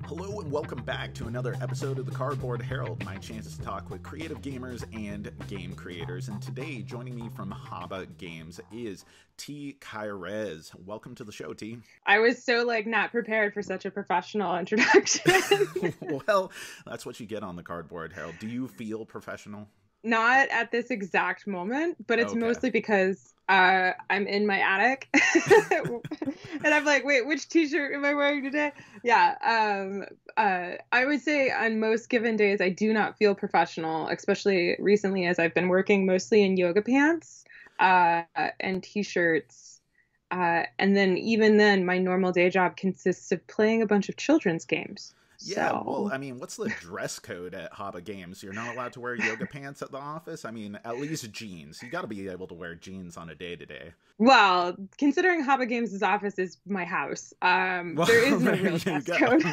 Hello and welcome back to another episode of the Cardboard Herald, my chances to talk with creative gamers and game creators. And today, joining me from HABA Games is T. Caires. Welcome to the show, T. I was so not prepared for such a professional introduction. Well, that's what you get on the Cardboard Herald. Do you feel professional? Not at this exact moment, but it's Okay. mostly because I'm in my attic and I'm like, wait, which t-shirt am I wearing today? Yeah. I would say on most given days, I do not feel professional, especially recently as I've been working mostly in yoga pants and t-shirts. And then even then, my normal day job consists of playing a bunch of children's games. Yeah, So. well, I mean, what's the dress code at HABA Games? You're not allowed to wear yoga pants at the office? I mean, at least jeans. You got to be able to wear jeans on a day-to-day. Well, considering HABA Games' office is my house, there is no real dress code.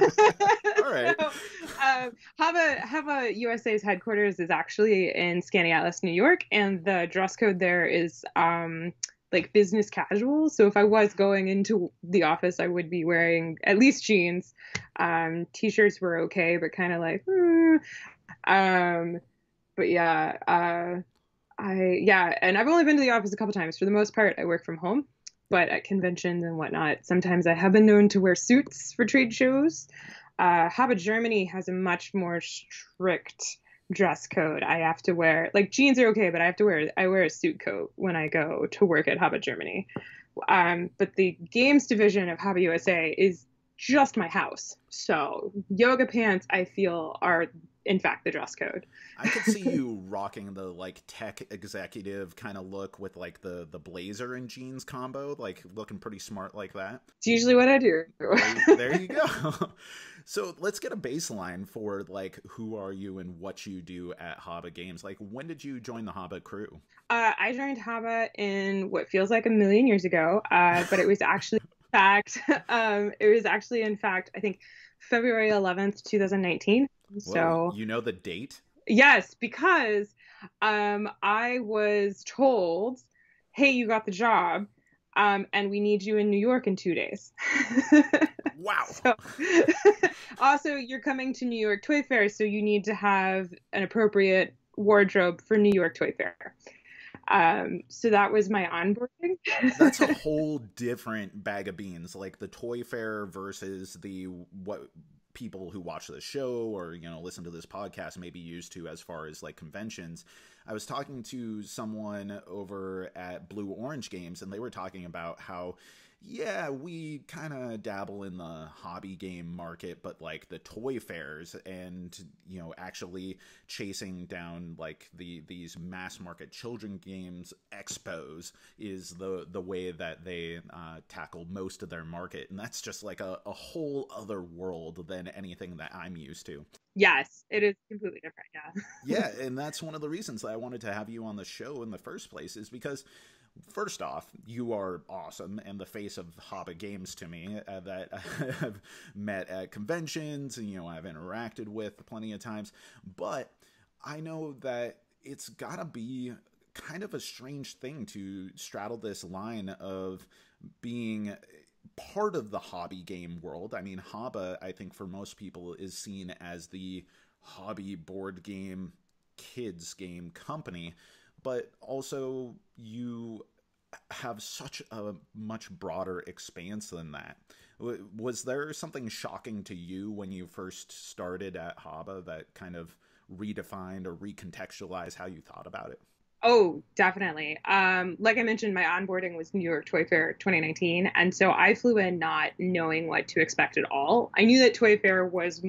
All right. So, HABA USA's headquarters is actually in Skaneateles, New York, and the dress code there is business casual. So if I was going into the office, I would be wearing at least jeans. T-shirts were okay, but kind of but yeah, and I've only been to the office a couple times. For the most part, I work from home, but at conventions and whatnot, sometimes I have been known to wear suits for trade shows. HABA Germany has a much more strict dress code. I have to wear jeans are okay, but I wear a suit coat when I go to work at HABA Germany. But the games division of HABA USA is just my house. So yoga pants, I feel, are in fact the dress code. I could see you rocking the tech executive kind of look with the blazer and jeans combo, looking pretty smart like that. It's usually what I do. There you go. So let's get a baseline for who are you and what you do at HABA Games. When did you join the HABA crew? I joined HABA in what feels like a million years ago, but it was actually in fact, I think February 11th, 2019. So whoa, you know the date? Yes, because I was told, hey, you got the job, and we need you in New York in 2 days. Wow. So, also, you're coming to New York Toy Fair, so you need to have an appropriate wardrobe for New York Toy Fair. So that was my onboarding. That's a whole different bag of beans, the Toy Fair versus what people who watch the show or listen to this podcast may be used to as far as conventions. I was talking to someone over at Blue Orange Games, and they were talking about how we kind of dabble in the hobby game market, but the toy fairs and actually chasing down these mass market children games expos is the way that they tackle most of their market, and that's just a whole other world than anything that I'm used to. Yes, it is completely different. Yeah, and that's one of the reasons that I wanted to have you on the show in the first place, is because first off, you are awesome and the face of HABA Games to me that I've met at conventions and, I've interacted with plenty of times. But I know that it's got to be kind of a strange thing to straddle this line of being part of the hobby game world. I mean, HABA, I think for most people, is seen as the hobby board game, kids game company. But also, you have such a much broader expanse than that. Was there something shocking to you when you first started at HABA that kind of redefined or recontextualized how you thought about it? Oh, definitely. Like I mentioned, my onboarding was New York Toy Fair 2019. And so I flew in not knowing what to expect at all. I knew that Toy Fair was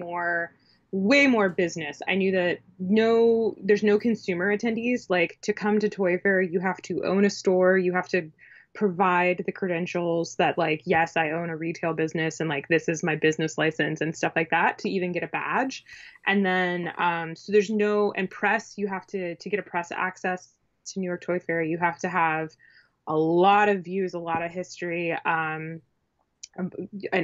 way more business. I knew that there's no consumer attendees. To come to Toy Fair, you have to own a store. You have to provide the credentials that yes, I own a retail business and this is my business license and stuff like that to even get a badge. And then, so there's and press, you have to get a press access to New York Toy Fair, you have to have a lot of views, a lot of history, and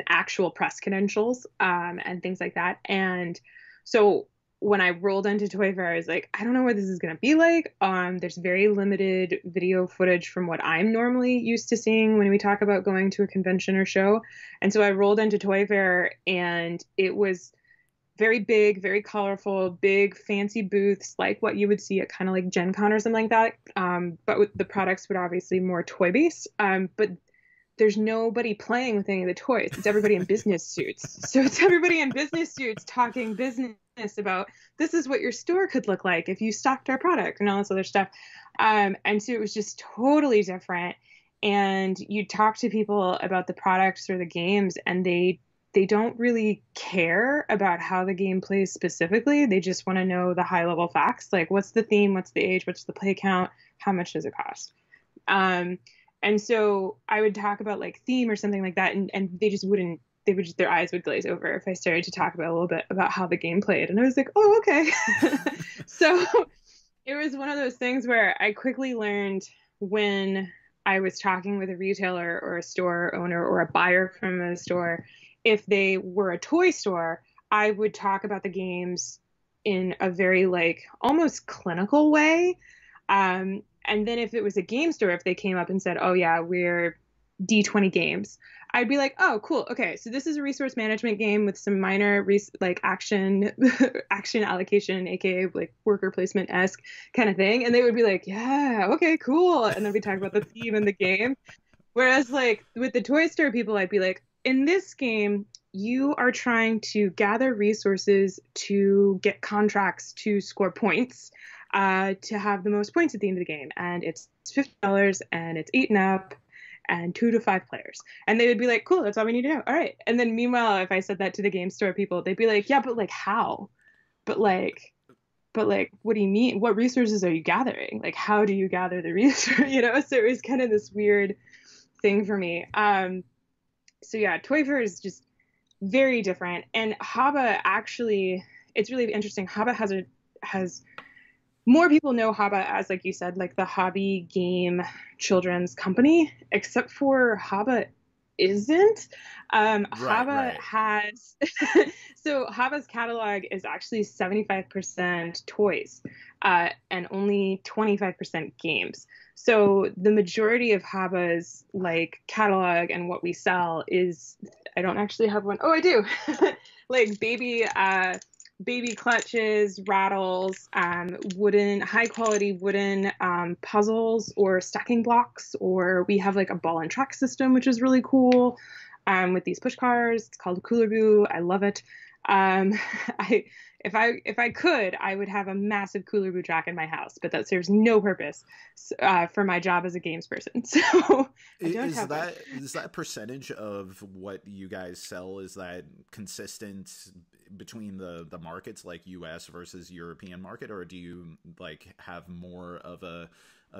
actual press credentials, and things like that. And so when I rolled into Toy Fair, I was like, I don't know what this is going to be like. There's very limited video footage from what I'm normally used to seeing when we talk about going to a convention or show. And so I rolled into Toy Fair, and it was very big, very colorful, big, fancy booths, like what you would see at kind of like Gen Con or something like that. But with the products would obviously more toy based. But there's nobody playing with any of the toys. It's everybody in business suits. So it's everybody in business suits talking business about this is what your store could look like if you stocked our product and all this other stuff. And so it was just totally different. And you talk to people about the products or the games, and they don't really care about how the game plays specifically. They just want to know the high level facts, like what's the theme, what's the age, what's the play count, how much does it cost. And so I would talk about like theme or something like that, and they just wouldn't, their eyes would glaze over if I started to talk about a little bit about how the game played. And I was like, oh, okay. So it was one of those things where I quickly learned when I was talking with a retailer or a store owner or a buyer from a store, if they were a toy store, I would talk about the games in a very like almost clinical way. And then if it was a game store, if they came up and said, oh yeah, we're D20 games, I'd be like, oh, cool. Okay. So this is a resource management game with some minor like action allocation, AKA like worker placement-esque kind of thing. And they would be like, yeah, okay, cool. And then we talk about the theme in the game. Whereas like with the toy store people, I'd be like, in this game, you are trying to gather resources to get contracts to score points, to have the most points at the end of the game. And it's $50 and it's 8 and up and 2 to 5 players. And they would be like, cool, that's all we need to know. All right. And then meanwhile, if I said that to the game store people, they'd be like, yeah, but like how? But like, what do you mean? What resources are you gathering? Like, how do you gather the resource? So it was kind of this weird thing for me. So yeah, Toy Fair is just very different. And HABA actually, it's really interesting. HABA has more people know HABA as, like you said, like the hobby game children's company, except for HABA isn't. HABA has, so HABA's catalog is actually 75% toys, and only 25% games. So the majority of HABA's like catalog and what we sell is, I don't actually have one. Oh, I do. Like baby clutches, rattles, high quality wooden puzzles or stacking blocks, or we have like a ball and track system, which is really cool, with these push cars. It's called Cooler Boo. I love it. If I could, I would have a massive Cooler Boo track in my house, but that serves no purpose for my job as a games person. So I don't have that. Is that percentage of what you guys sell, is that consistent between the markets, like US versus European market, or do you like have more of a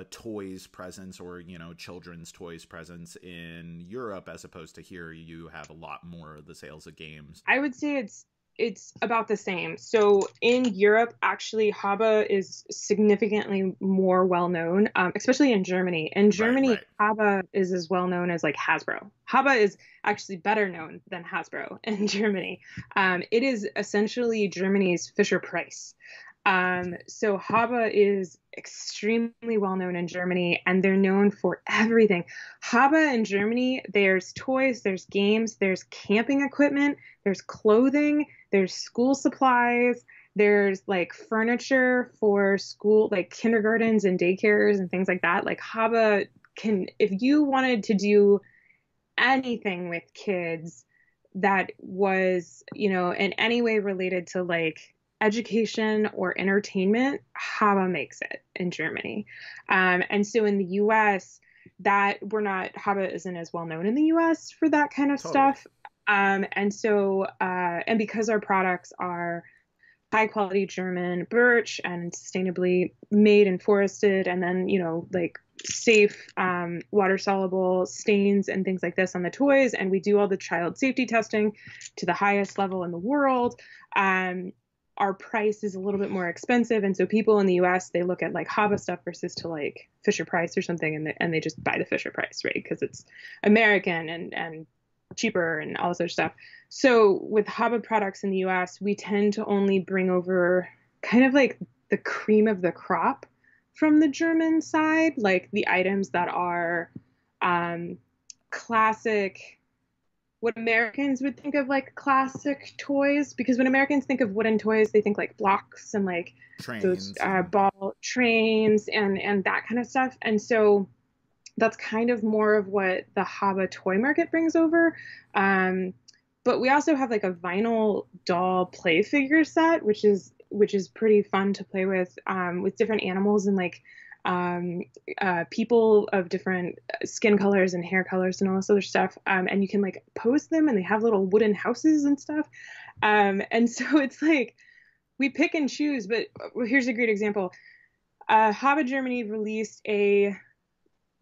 toys presence, or children's toys presence in Europe as opposed to here? You have a lot more of the sales of games. I would say it's about the same. So in Europe, actually, HABA is significantly more well known, especially in Germany. In Germany, right. HABA is as well known as like Hasbro. HABA is actually better known than Hasbro in Germany. It is essentially Germany's Fisher-Price. So HABA is extremely well known in Germany, and they're known for everything. HABA in Germany, there's toys, there's games, there's camping equipment, there's clothing, there's school supplies, there's like furniture for school, like kindergartens and daycares and things like that. Like HABA can, if you wanted to do anything with kids that was, in any way related to like education or entertainment, HABA makes it in Germany. And so in the US, HABA isn't as well known in the US for that kind of stuff. And so, and because our products are high quality German birch and sustainably made and forested, and then, like safe, water soluble stains and things like this on the toys. And we do all the child safety testing to the highest level in the world. Our price is a little bit more expensive. And so people in the US, they look at like HABA stuff versus to like Fisher-Price or something. And they just buy the Fisher-Price, right? Because it's American and cheaper and all this other stuff. So with HABA products in the US, we tend to only bring over kind of like the cream of the crop from the German side, like the items that are classic, what Americans would think of like classic toys, because when Americans think of wooden toys, they think like blocks and like those Trains. ball trains and that kind of stuff. And so that's kind of more of what the HABA toy market brings over. But we also have like a vinyl doll play figure set, which is pretty fun to play with different animals and like people of different skin colors and hair colors and all this other stuff. And you can like pose them, and they have little wooden houses and stuff. And so it's like we pick and choose. But here's a great example. HABA Germany released a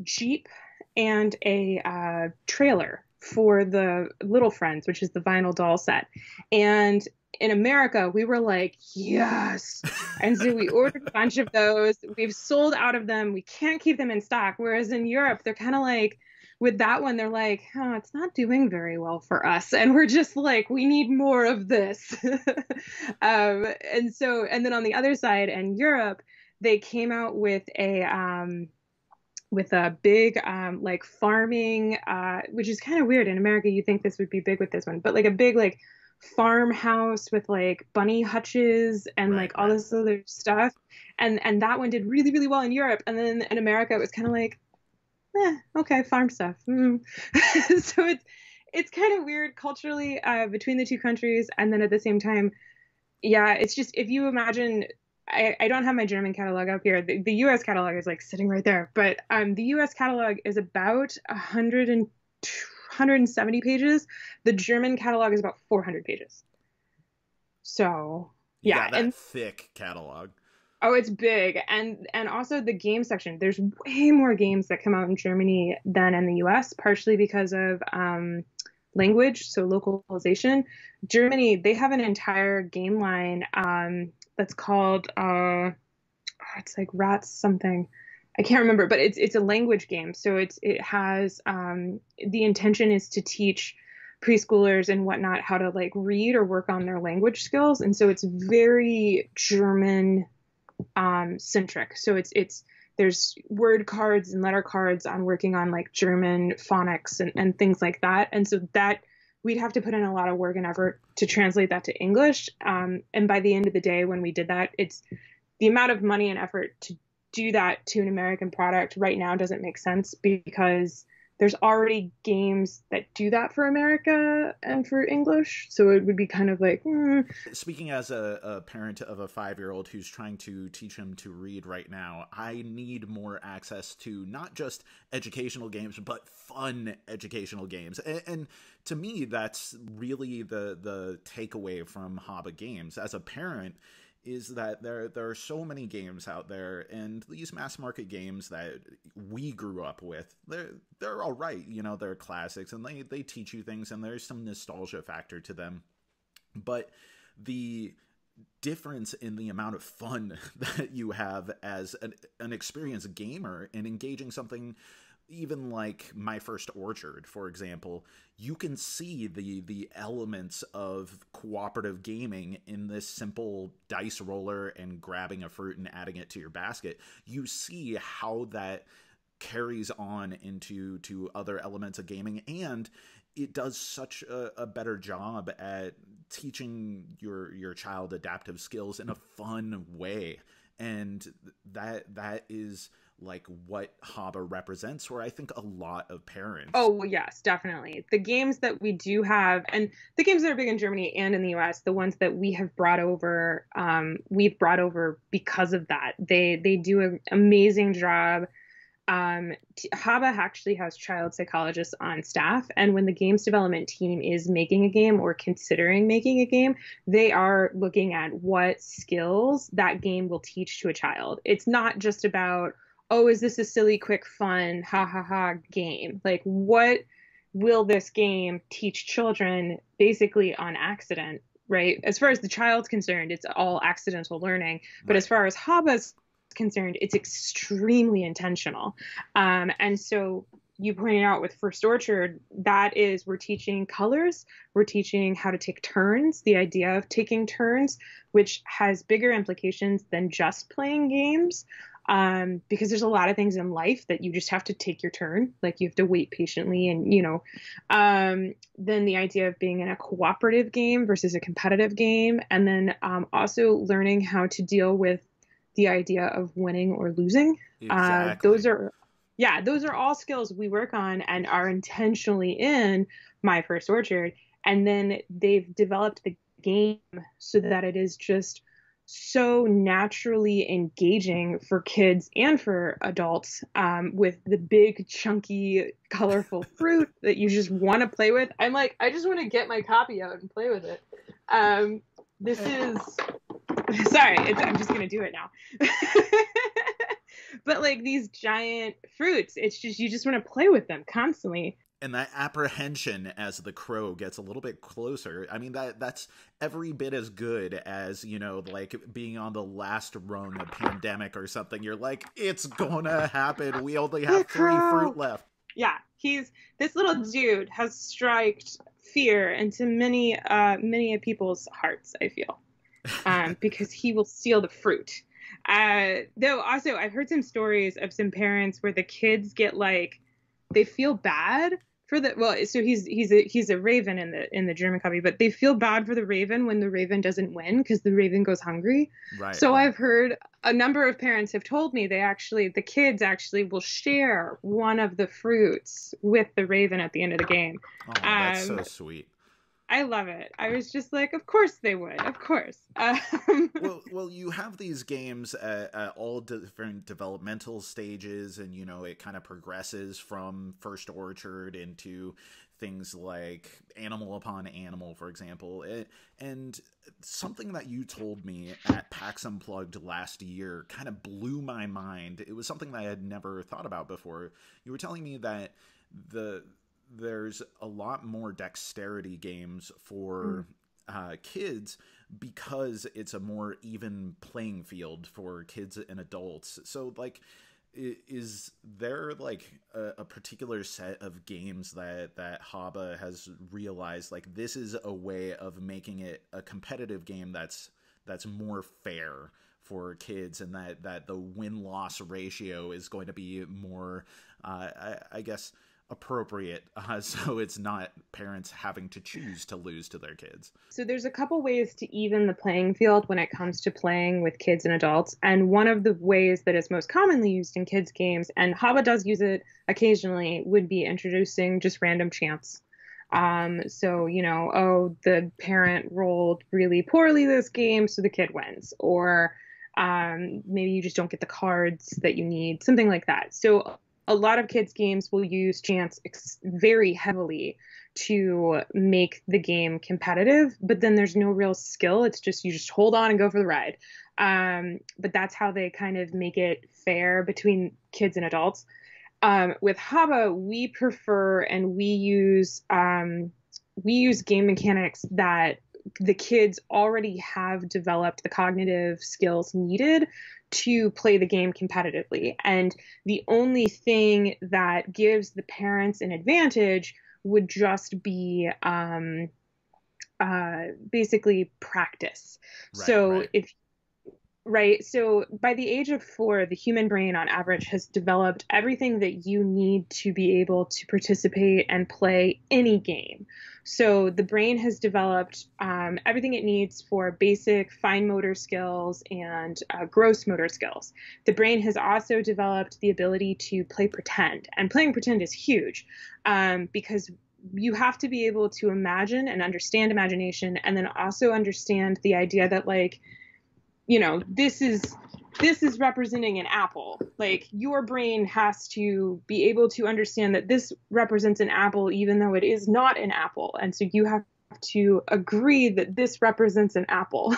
Jeep and a trailer for the Little Friends, which is the vinyl doll set. And in America, we were like, yes. And so we ordered a bunch of those. We've sold out of them. We can't keep them in stock. Whereas in Europe, they're kind of like, with that one, they're like, oh, it's not doing very well for us. And we're just like, we need more of this. And then on the other side, in Europe, they came out with a big like farming, which is kind of weird. In America, you think this would be big with this one, but like a big like farmhouse with like bunny hutches and like all this other stuff. And that one did really, really well in Europe. And then in America, it was kind of like, okay, farm stuff. So it's kind of weird culturally between the two countries. And then at the same time, yeah, it's just, if you imagine, I don't have my German catalog up here. The US catalog is like sitting right there. But the US catalog is about 170 pages. The German catalog is about 400 pages. So, yeah. That thick catalog. Oh, it's big. And also the game section. There's way more games that come out in Germany than in the US, partially because of language, so localization. Germany, they have an entire game line that's called it's like Rats something. I can't remember, but it's a language game. So it has the intention is to teach preschoolers and whatnot how to like read or work on their language skills. And so it's very German centric. So it's there's word cards and letter cards on working on like German phonics and things like that. And so that we'd have to put in a lot of work and effort to translate that to English. And by the end of the day, when we did that, it's the amount of money and effort to do that to an American product right now doesn't make sense, because there's already games that do that for America and for English. So it would be kind of like, Speaking as a parent of a 5-year-old who's trying to teach him to read right now, I need more access to not just educational games, but fun educational games. And to me, that's really the takeaway from HABA games. As a parent, is that there are so many games out there, and these mass market games that we grew up with, they're all right, they're classics, and they teach you things, and there's some nostalgia factor to them. But the difference in the amount of fun that you have as an experienced gamer in engaging something even like My First Orchard, for example, you can see the elements of cooperative gaming in this simple dice roller and grabbing a fruit and adding it to your basket. You see how that carries on into other elements of gaming, and it does such a better job at teaching your child adaptive skills in a fun way. And that is like what HABA represents, where I think a lot of parents. Oh, yes, definitely. The games that we do have, and the games that are big in Germany and in the US, the ones that we have brought over, we've brought over because of that. They do an amazing job. HABA actually has child psychologists on staff, and when the games development team is making a game or considering making a game, they are looking at what skills that game will teach to a child. It's not just about, oh, is this a silly, quick, fun, ha ha ha game? Like, what will this game teach children basically on accident, right? As far as the child's concerned, it's all accidental learning. But as far as HABA's concerned, it's extremely intentional. And so you pointed out with First Orchard, that is, we're teaching colors, we're teaching how to take turns, the idea of taking turns, which has bigger implications than just playing games. Because there's a lot of things in life that you just have to take your turn, like you have to wait patiently, and then the idea of being in a cooperative game versus a competitive game, and then also learning how to deal with the idea of winning or losing. Exactly. Those are all skills we work on and are intentionally in My First Orchard. And then they've developed the game so that it is just so naturally engaging for kids and for adults, with the big, chunky, colorful fruit that you just want to play with. I'm like, I just want to get my copy out and play with it. This is, sorry, I'm just going to do it now. But like these giant fruits, it's just, you just want to play with them constantly. And that apprehension as the crow gets a little bit closer. I mean, that's every bit as good as, like being on the last rung of Pandemic or something. You're like, it's gonna happen. We only have 3 fruit left. Yeah, this little dude has striked fear into many people's hearts, I feel, because he will steal the fruit. Though also I've heard some stories of some parents where the kids get like, they feel bad for so he's a raven in the German copy, but they feel bad for the raven when the raven doesn't win because the raven goes hungry. Right. So right. I've heard a number of parents have told me the kids actually will share one of the fruits with the raven at the end of the game. Oh, that's so sweet. I love it. I was just like, of course they would. Of course. Well, you have these games at all different developmental stages, and, it kind of progresses from First Orchard into things like Animal Upon Animal, for example. And something that you told me at PAX Unplugged last year kind of blew my mind. It was something that I had never thought about before. You were telling me that there's a lot more dexterity games for kids because it's a more even playing field for kids and adults. So, like, is there like a particular set of games that HABA has realized, like, this is a way of making it a competitive game that's more fair for kids, and that the win-loss ratio is going to be more, I guess, appropriate, so it's not parents having to choose to lose to their kids? So there's a couple ways to even the playing field when it comes to playing with kids and adults, and one of the ways that is most commonly used in kids games, and HABA does use it occasionally, would be introducing just random chance. So, the parent rolled really poorly this game, so the kid wins, or maybe you just don't get the cards that you need, something like that. So a lot of kids' games will use chance very heavily to make the game competitive, but then there's no real skill. It's just, you just hold on and go for the ride. But that's how they kind of make it fair between kids and adults. With HABA, we prefer and we use game mechanics that the kids already have developed the cognitive skills needed to play the game competitively. And the only thing that gives the parents an advantage would just be basically practice. So by the age of 4, the human brain on average has developed everything that you need to be able to participate and play any game. So the brain has developed everything it needs for basic fine motor skills and gross motor skills. The brain has also developed the ability to play pretend, and playing pretend is huge because you have to be able to imagine and understand imagination, and then also understand the idea that, like, this is representing an apple. Like, your brain has to be able to understand that this represents an apple, even though it is not an apple. And so you have to agree that this represents an apple,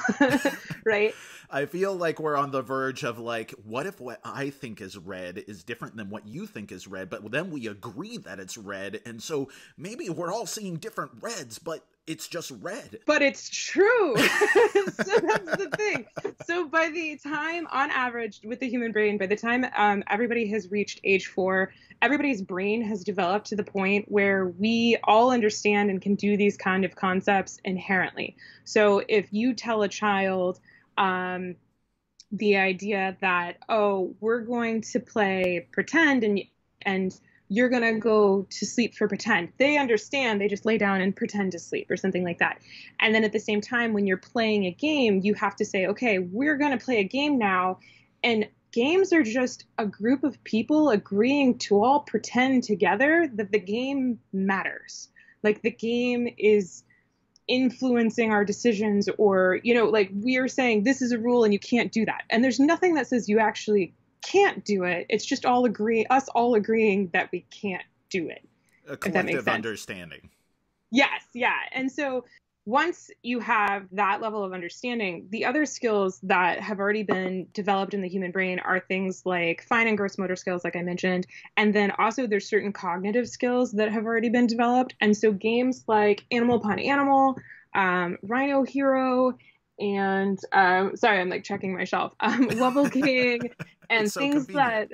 right? I feel like we're on the verge of, like, what if what I think is red is different than what you think is red, but then we agree that it's red, and so maybe we're all seeing different reds, but It's just red. But it's true. So that's the thing. So by the time, on average, with the human brain, by the time everybody has reached age 4, everybody's brain has developed to the point where we all understand and can do these kind of concepts inherently. So if you tell a child the idea that, oh, we're going to play pretend and you're going to go to sleep for pretend. They understand. They just lay down and pretend to sleep or something like that. And then at the same time, when you're playing a game, you have to say, okay, we're going to play a game now. And games are just a group of people agreeing to all pretend together that the game matters. Like the game is influencing our decisions, or, you know, like we're saying this is a rule and you can't do that. And there's nothing that says you actually can't do it. It's just us all agreeing that we can't do it. A collective understanding. Yes, yeah. And so once you have that level of understanding, the other skills that have already been developed in the human brain are things like fine and gross motor skills, like I mentioned. And then also there's certain cognitive skills that have already been developed. And so games like Animal Upon Animal, Rhino Hero, and sorry, I'm like checking my shelf, Level King, and things that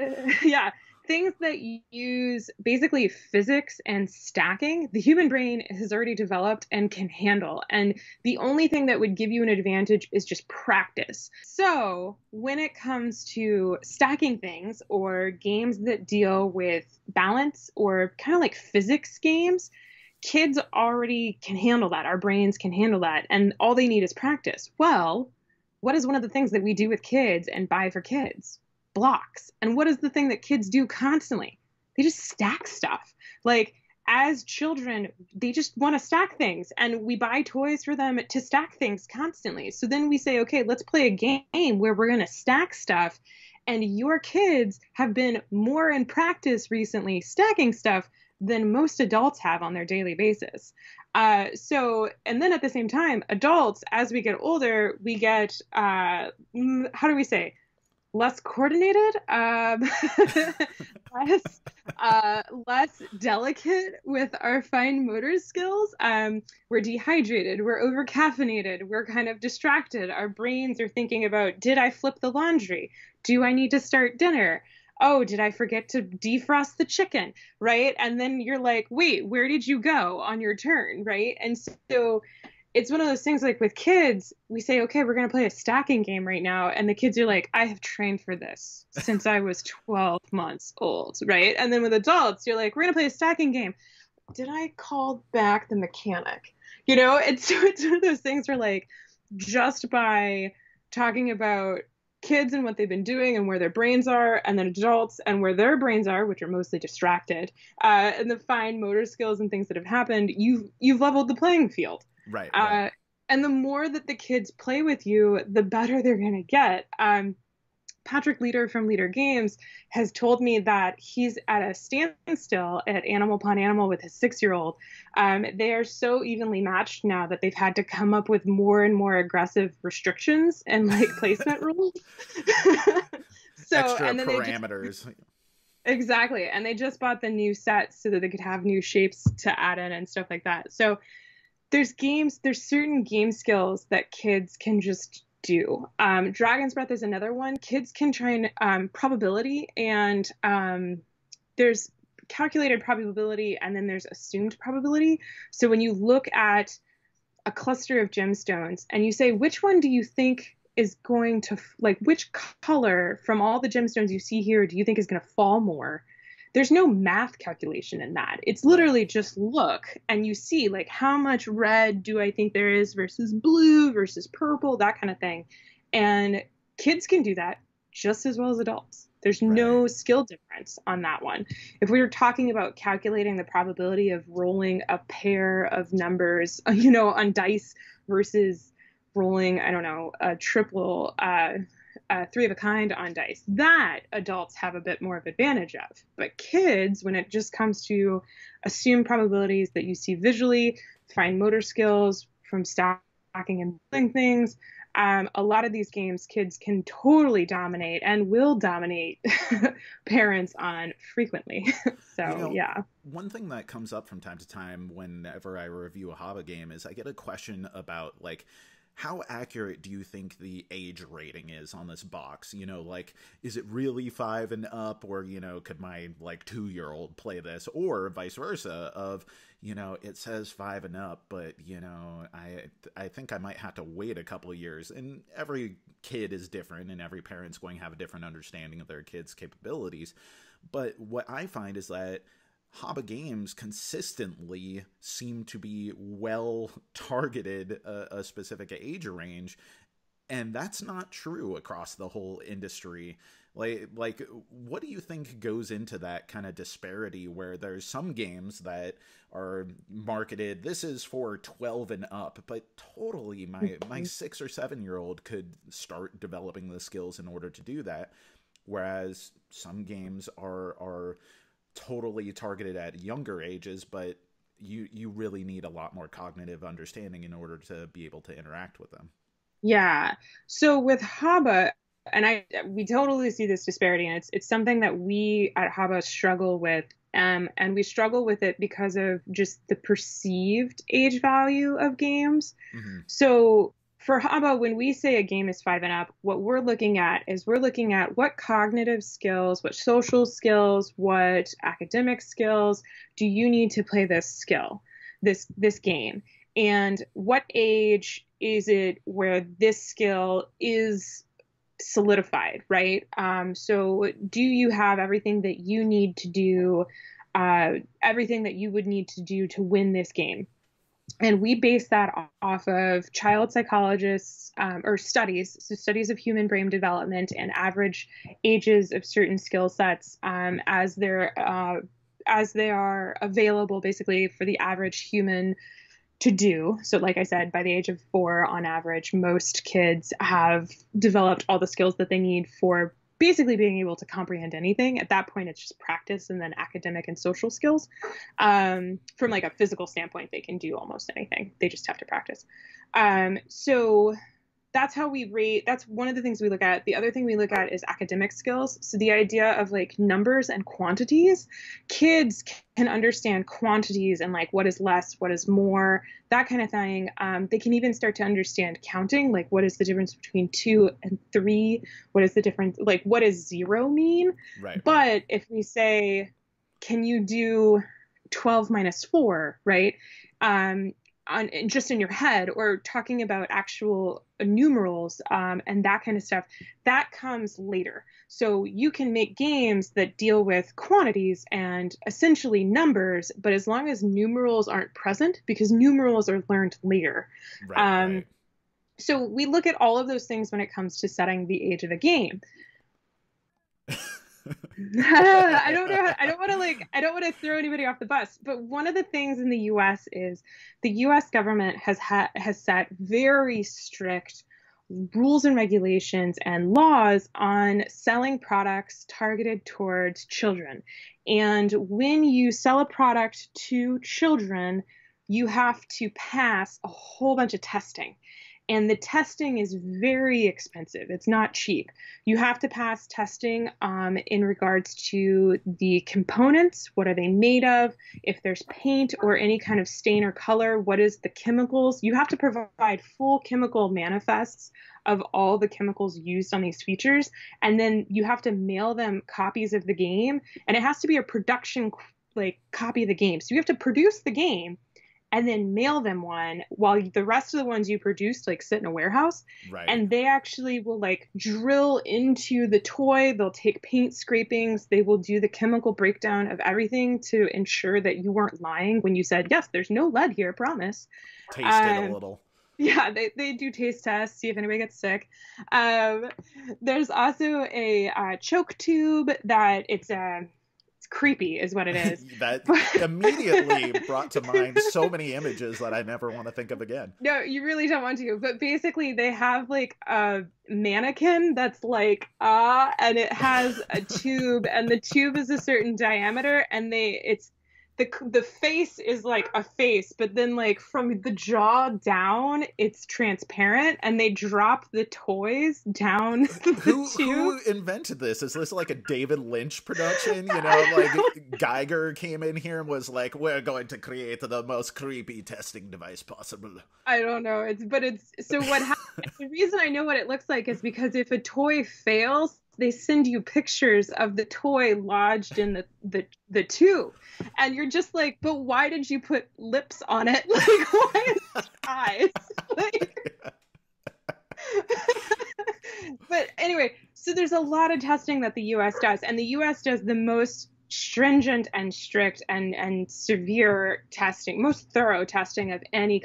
use basically physics and stacking, the human brain has already developed and can handle. And the only thing that would give you an advantage is just practice. So when it comes to stacking things or games that deal with balance or kind of like physics games, kids already can handle that. Our brains can handle that. And all they need is practice. Well, what is one of the things that we do with kids and buy for kids? Blocks. And what is the thing that kids do constantly? They just stack stuff. Like as children, they just want to stack things, and we buy toys for them to stack things constantly. So then we say, okay, let's play a game where we're going to stack stuff. And your kids have been more in practice recently stacking stuff than most adults have on their daily basis. And then at the same time, adults, as we get older, we get, how do we say, less coordinated, less delicate with our fine motor skills. We're dehydrated, we're over-caffeinated, we're kind of distracted. Our brains are thinking about, did I flip the laundry? Do I need to start dinner? Oh, did I forget to defrost the chicken? Right? And then you're like, wait, where did you go on your turn? Right? And so it's one of those things, like with kids, we say, okay, we're going to play a stacking game right now. And the kids are like, I have trained for this since I was 12 months old. Right? And then with adults, you're like, we're going to play a stacking game. Did I call back the mechanic? You know, it's one of those things where, like, just by talking about kids and what they've been doing and where their brains are, and then adults and where their brains are, which are mostly distracted, and the fine motor skills and things that have happened, you've leveled the playing field. Right. And the more that the kids play with you, the better they're going to get. Patrick Leader from Leader Games has told me that he's at a standstill at Animal Upon Animal with his 6-year-old. They are so evenly matched now that they've had to come up with more and more aggressive restrictions and like placement rules. Extra parameters. Exactly. And they just bought the new sets so that they could have new shapes to add in and stuff like that. So there's certain game skills that kids can just do. Dragon's Breath is another one. Kids can train probability, and there's calculated probability, and then there's assumed probability. So when you look at a cluster of gemstones and you say, which one do you think is going to, like, which color from all the gemstones you see here do you think is going to fall more? There's no math calculation in that. It's literally just look and you see, like, how much red do I think there is versus blue versus purple, that kind of thing. And kids can do that just as well as adults. There's no skill difference on that one. If we were talking about calculating the probability of rolling a pair of numbers, you know, on dice versus rolling, I don't know, a triple, three of a kind on dice, that adults have a bit more of advantage of. But kids, when it just comes to assumed probabilities that you see visually, fine motor skills from stacking and building things, a lot of these games kids can totally dominate and will dominate parents on frequently. So, yeah. One thing that comes up from time to time whenever I review a HABA game is I get a question about, like, how accurate do you think the age rating is on this box? You know, like, is it really 5 and up, or, you know, could my, like, 2-year-old play this, or vice versa of, you know, it says 5 and up, but, you know, I think I might have to wait a couple of years. And every kid is different, and every parent's going to have a different understanding of their kid's capabilities. But what I find is that HABA games consistently seem to be well targeted a specific age range, and that's not true across the whole industry. Like, what do you think goes into that kind of disparity where there's some games that are marketed, this is for 12 and up, but totally my 6 or 7-year-old could start developing the skills in order to do that, whereas some games are totally targeted at younger ages, but you really need a lot more cognitive understanding in order to be able to interact with them. Yeah. So with HABA, and we totally see this disparity, and it's something that we at HABA struggle with, and we struggle with it because of just the perceived age value of games. Mm-hmm. So for HABA, when we say a game is 5 and up, what we're looking at what cognitive skills, what social skills, what academic skills do you need to play this game, and what age is it where this skill is solidified, right? So do you have everything that you need to do, everything that you would need to do to win this game? And we base that off of child psychologists or studies of human brain development and average ages of certain skill sets as they are available basically for the average human to do. So like I said, by the age of 4 on average, most kids have developed all the skills that they need for basically being able to comprehend anything. At that point, it's just practice and then academic and social skills. From like a physical standpoint, they can do almost anything. They just have to practice. So that's how we rate. That's one of the things we look at. The other thing we look at is academic skills. So the idea of like numbers and quantities. Kids can understand quantities and like what is less, what is more, that kind of thing. They can even start to understand counting, like what is the difference between 2 and 3? What is the difference? Like what does 0 mean? Right. But if we say, can you do 12 minus 4, right? Just in your head, or talking about actual numerals and that kind of stuff, that comes later. So you can make games that deal with quantities and essentially numbers, but as long as numerals aren't present, because numerals are learned later. Right. So we look at all of those things when it comes to setting the age of a game. I don't want to throw anybody off the bus, but one of the things in the US is the US government has set very strict rules and regulations and laws on selling products targeted towards children. And when you sell a product to children, you have to pass a whole bunch of testing. And the testing is very expensive. It's not cheap. You have to pass testing in regards to the components. What are they made of? If there's paint or any kind of stain or color, what is the chemicals? You have to provide full chemical manifests of all the chemicals used on these features. And then you have to mail them copies of the game. And it has to be a production copy of the game. So you have to produce the game and then mail them one, while the rest of the ones you produced sit in a warehouse. Right. And they actually will drill into the toy. They'll take paint scrapings. They will do the chemical breakdown of everything to ensure that you weren't lying when you said, yes, there's no lead here, promise. Taste it a little. Yeah, they do taste tests, see if anybody gets sick. There's also a choke tube that it's creepy is what it is. That immediately brought to mind so many images that I never want to think of again. No, you really don't want to. But basically they have a mannequin that's and it has a tube, and the tube is a certain diameter, and the face is like a face, but then like from the jaw down, it's transparent, and they drop the toys down the tube. Who invented this? Is this like a David Lynch production? You know, like Geiger came in here and was like, "We're going to create the most creepy testing device possible." I don't know. So what happens? The reason I know what it looks like is because if a toy fails, they send you pictures of the toy lodged in the tube, and you're just like, but why did you put lips on it? Like, why is it eyes? Like... But anyway, so there's a lot of testing that the U.S. does, and the U.S. does the most stringent and strict and severe testing, most thorough testing of any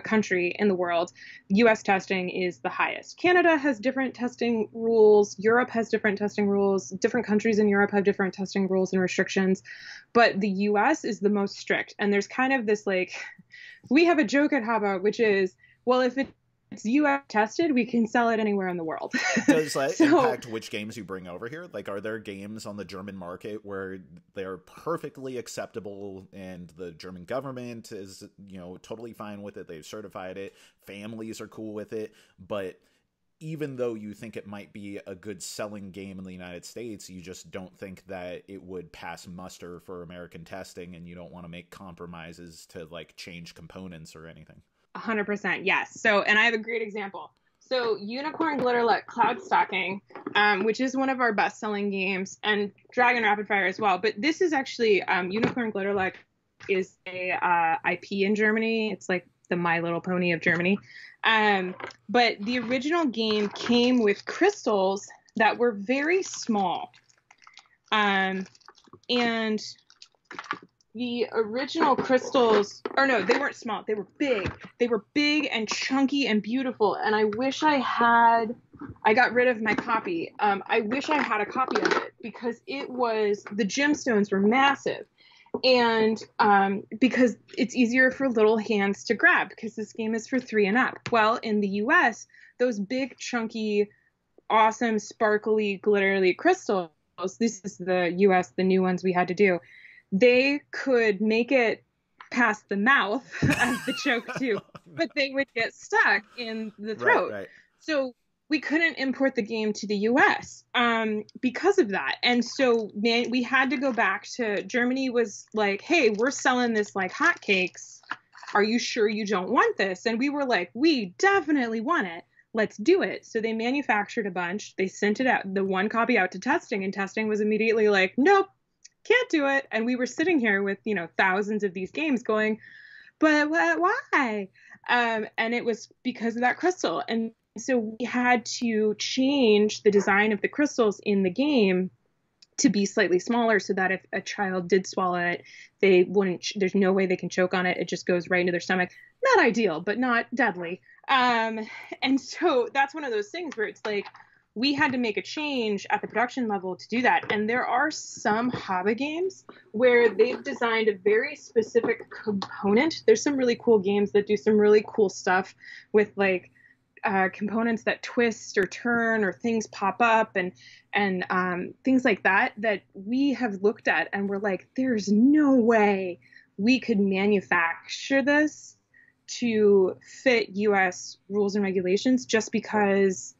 country in the world. U.S. testing is the highest. Canada has different testing rules. Europe has different testing rules. Different countries in Europe have different testing rules and restrictions. But the U.S. is the most strict. And there's kind of this, like, we have a joke at HABA, which is, well, if it's U.S. tested, we can sell it anywhere in the world. Does that impact which games you bring over here? Like, are there games on the German market where they're perfectly acceptable and the German government is, you know, totally fine with it? They've certified it. Families are cool with it. But even though you think it might be a good selling game in the United States, you just don't think that it would pass muster for American testing, and you don't want to make compromises to, like, change components or anything. 100%, yes. So, and I have a great example. So, Unicorn Glitterluck Cloud Stalking, which is one of our best-selling games, and Dragon Rapid Fire as well. But this is actually Unicorn Glitterluck is a IP in Germany. It's like the My Little Pony of Germany. But the original game came with crystals that were very small, and the original crystals, or no, they weren't small. They were big. They were big and chunky and beautiful. And I wish I got rid of my copy. I wish I had a copy of it because the gemstones were massive. And because it's easier for little hands to grab because this game is for 3 and up. Well, in the US, those big, chunky, awesome, sparkly, glittery crystals, this is the US, the new ones we had to do. They could make it past the mouth as the choke tube, but they would get stuck in the throat. Right. So we couldn't import the game to the US because of that. And so we had to go back to Germany. Was like, hey, we're selling this like hotcakes. Are you sure you don't want this? And we were like, we definitely want it. Let's do it. So they manufactured a bunch. They sent it out, the one copy out to testing, and testing was immediately like, nope. Can't do it. And we were sitting here with, you know, thousands of these games going, but why? And it was because of that crystal. And so we had to change the design of the crystals in the game to be slightly smaller so that if a child did swallow it, they wouldn't, there's no way they can choke on it. It just goes right into their stomach. Not ideal, but not deadly. And so that's one of those things where it's like, we had to make a change at the production level to do that. And there are some HABA games where they've designed a very specific component. There's some really cool games that do some really cool stuff with like components that twist or turn or things pop up and things like that we have looked at and we're like, there's no way we could manufacture this to fit US rules and regulations just because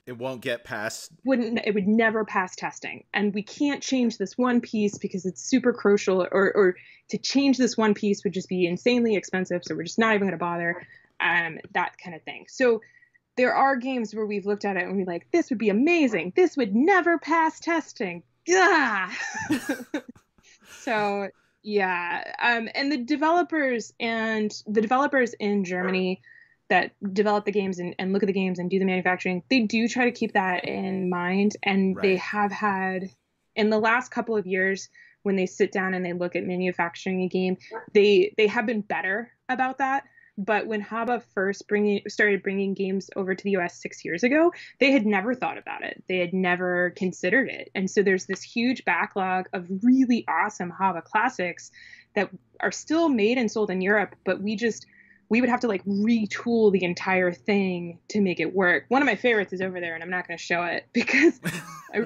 it won't get past. It would never pass testing. And we can't change this one piece because it's super crucial, or to change this one piece would just be insanely expensive. So we're just not even going to bother, that kind of thing. So there are games where we've looked at it and we're like, this would be amazing. This would never pass testing. Yeah. So yeah. And the developers in Germany that develop the games and look at the games and do the manufacturing, they do try to keep that in mind. And They have had, in the last couple of years, when they sit down and they look at manufacturing a game, they have been better about that. But when HABA first started bringing games over to the US 6 years ago, they had never thought about it. They had never considered it. And so there's this huge backlog of really awesome HABA classics that are still made and sold in Europe, but we we would have to like retool the entire thing to make it work. One of my favorites is over there, and I'm not going to show it because I,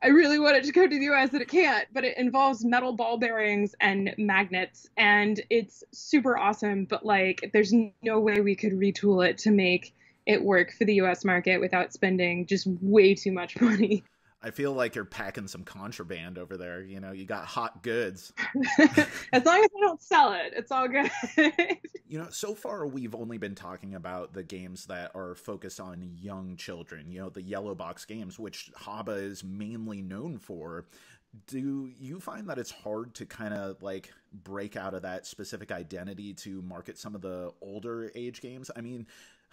I really want it to go to the US and it can't, but it involves metal ball bearings and magnets, and it's super awesome. But like, there's no way we could retool it to make it work for the US market without spending just way too much money. I feel like you're packing some contraband over there. You know, you got hot goods. As long as I don't sell it, it's all good. You know, so far we've only been talking about the games that are focused on young children, you know, the yellow box games, which HABA is mainly known for. Do you find that it's hard to kind of like break out of that specific identity to market some of the older age games? I mean,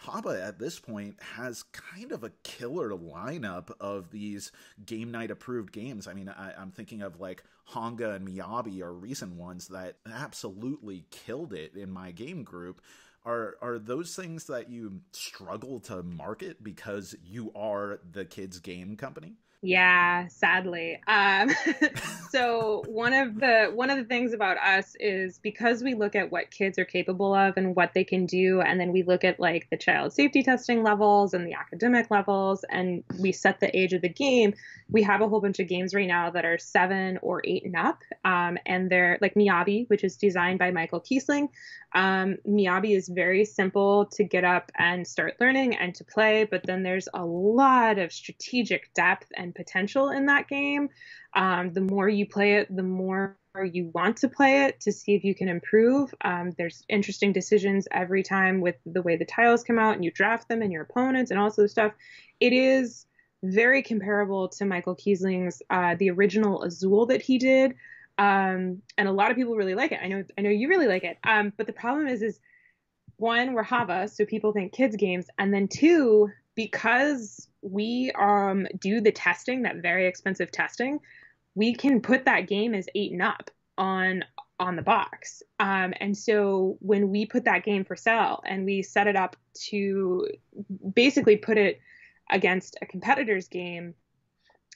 HABA at this point has kind of a killer lineup of these game night approved games. I mean, I'm thinking of like Honga and Miyabi are recent ones that absolutely killed it in my game group. Are those things that you struggle to market because you are the kids' game company? Yeah, sadly. So one of the things about us is because we look at what kids are capable of and what they can do, and then we look at like the child safety testing levels and the academic levels, and we set the age of the game. We have a whole bunch of games right now that are 7 or 8 and up, and they're like Miyabi, which is designed by Michael Kiesling. Miyabi is very simple to get up and start learning and to play, but then there's a lot of strategic depth and potential in that game. The more you play it, the more you want to play it to see if you can improve. There's interesting decisions every time with the way the tiles come out and you draft them and your opponents and all this other stuff. It is very comparable to Michael Kiesling's the original Azul that he did. And a lot of people really like it. I know you really like it. But the problem is one, we're HABA, so people think kids games, and then two, because we do the testing, that very expensive testing, we can put that game as 8 and up on the box. And so when we put that game for sale and we set it up to basically put it against a competitor's game,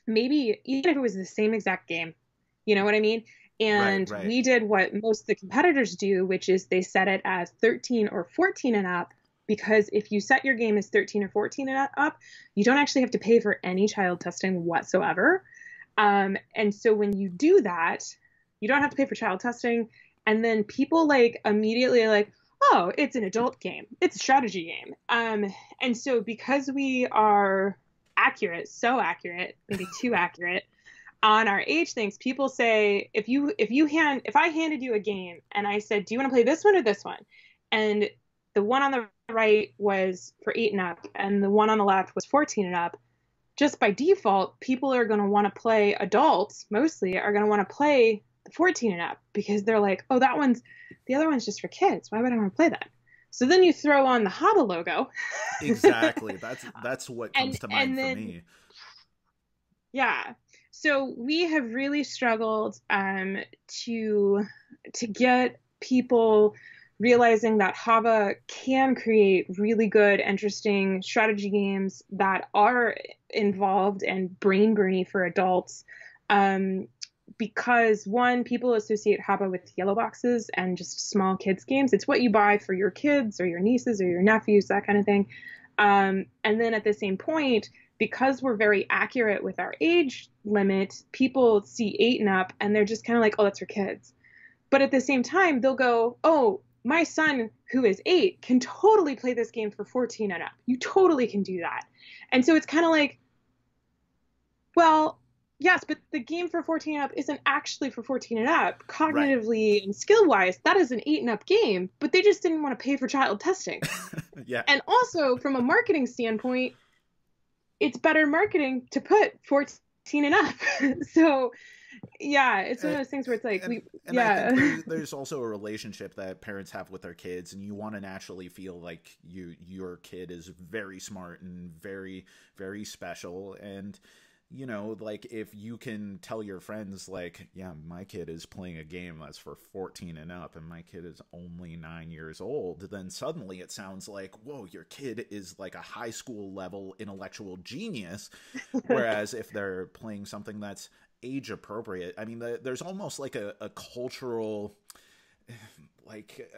maybe even if it was the same exact game, you know what I mean? And right. We did what most of the competitors do, which is they set it as 13 or 14 and up, because if you set your game as 13 or 14 and up, you don't actually have to pay for any child testing whatsoever. And so when you do that, you don't have to pay for child testing. And then people like immediately like, oh, it's an adult game. It's a strategy game. And so because we are accurate, so accurate, maybe too accurate on our age things, people say, if I handed you a game and I said, do you want to play this one or this one? And the one on the right was for 8 and up, and the one on the left was 14 and up. Just by default, people are going to want to play, adults mostly are going to want to play the 14 and up because they're like, oh, the other one's just for kids. Why would I want to play that? So then you throw on the HABA logo. Exactly. That's what comes to mind for me. Yeah. So we have really struggled to get people realizing that HABA can create really good, interesting strategy games that are involved and brain burny for adults. Because one, people associate HABA with yellow boxes and just small kids games. It's what you buy for your kids or your nieces or your nephews, that kind of thing. And then at the same point, because we're very accurate with our age limit, people see 8 and up and they're just kind of like, oh, that's for kids. But at the same time, they'll go, oh, my son who is 8 can totally play this game for 14 and up. You totally can do that. And so it's kind of like, well, yes, but the game for 14 and up isn't actually for 14 and up. Cognitively and skill-wise, that is an 8 and up game, but they just didn't want to pay for child testing. Yeah. And also, from a marketing standpoint, it's better marketing to put 14 and up. So, yeah, it's one of those things where it's like, I think there's also a relationship that parents have with their kids, and you want to naturally feel like your kid is very smart and very, very special. And you know, like if you can tell your friends like, yeah, my kid is playing a game that's for 14 and up and my kid is only 9 years old, then suddenly it sounds like, whoa, your kid is like a high school level intellectual genius. Whereas if they're playing something that's age appropriate, I mean, there's almost like a cultural, like,